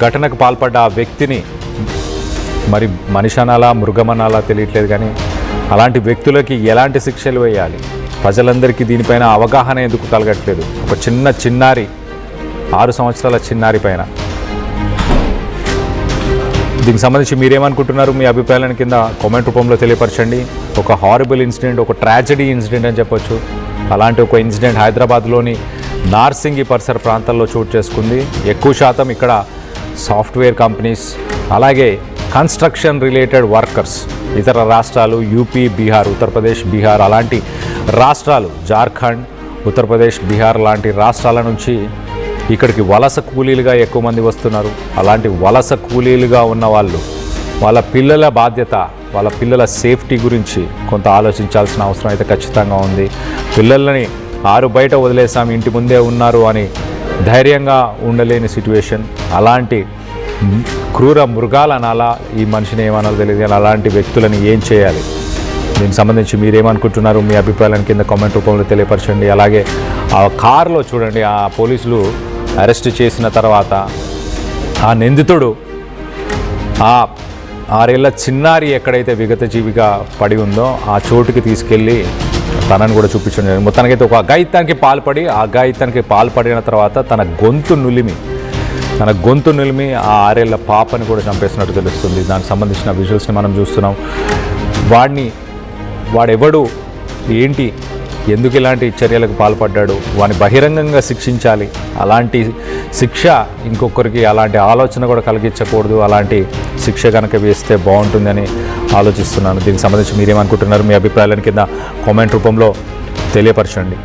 ఘటనకు పాల్పడ్డ ఆ వ్యక్తిని మరి మనిషి అనాలా మృగమనాలా తెలియట్లేదు, కానీ అలాంటి వ్యక్తులకి ఎలాంటి శిక్షలు వేయాలి, ప్రజలందరికీ దీనిపైన అవగాహన ఎందుకు కలగట్లేదు? ఒక చిన్నారి 6 సంవత్సరాల చిన్నారి పైన దీనికి సంబంధించి మీరేమనుకుంటున్నారు? మీ అభిప్రాయాలను కింద కామెంట్ రూపంలో తెలియపరచండి. ఒక హారబుల్ ఇన్సిడెంట్, ఒక ట్రాజడీ ఇన్సిడెంట్ అని చెప్పొచ్చు. అలాంటి ఒక ఇన్సిడెంట్ హైదరాబాద్లోని నార్సింగి పరిసర ప్రాంతాల్లో చోటు చేసుకుంది. ఎక్కువ శాతం ఇక్కడ సాఫ్ట్వేర్ కంపెనీస్, అలాగే కన్స్ట్రక్షన్ రిలేటెడ్ వర్కర్స్ ఇతర రాష్ట్రాలు యూపీ, బీహార్, ఉత్తరప్రదేశ్, బీహార్ అలాంటి రాష్ట్రాలు, జార్ఖండ్, ఉత్తరప్రదేశ్, బీహార్ లాంటి రాష్ట్రాల నుంచి ఇక్కడికి వలస కూలీలుగా ఎక్కువ మంది వస్తున్నారు. అలాంటి వలస కూలీలుగా ఉన్న వాళ్ళు వాళ్ళ పిల్లల బాధ్యత, వాళ్ళ పిల్లల సేఫ్టీ గురించి కొంత ఆలోచించాల్సిన అవసరం అయితే ఖచ్చితంగా ఉంది. పిల్లల్ని ఆరు బయట వదిలేసాం, ఇంటి ముందే ఉన్నారు అని ధైర్యంగా ఉండలేని సిట్యువేషన్. అలాంటి క్రూర మృగాలనాలా, ఈ మనిషిని ఏమనాలో తెలియదు, అలాంటి వ్యక్తులను ఏం చేయాలి? దీనికి సంబంధించి మీరేమనుకుంటున్నారు? మీ అభిప్రాయాలను కింద కామెంట్ రూపంలో తెలియపరచండి. అలాగే ఆ కారులో చూడండి, ఆ పోలీసులు అరెస్ట్ చేసిన తర్వాత ఆ నిందితుడు ఆ 6 ఏళ్ల చిన్నారి ఎక్కడైతే విగతజీవిగా పడి ఉందో ఆ చోటుకి తీసుకెళ్ళి తనను కూడా చూపించడం జరిగింది. మొత్తానికైతే ఒక అఘాయిత్యానికి పాల్పడిన తర్వాత తన గొంతు నులిమి ఆ 6 ఏళ్ల పాపని కూడా చంపేసినట్టు తెలుస్తుంది. దానికి సంబంధించిన విజువల్స్ని మనం చూస్తున్నాం. వాడెవడు, ఏంటి, ఎందుకు ఇలాంటి చర్యలకు పాల్పడ్డాడు, వాడిని బహిరంగంగా శిక్షించాలి. అలాంటి శిక్ష ఇంకొకరికి అలాంటి ఆలోచన కూడా కలిగించకూడదు. అలాంటి శిక్ష కనుక వేస్తే బాగుంటుందని ఆలోచిస్తున్నాను. దీనికి సంబంధించి మీరేమనుకుంటున్నారు? మీ అభిప్రాయాలను కింద కామెంట్ రూపంలో తెలియపరచండి.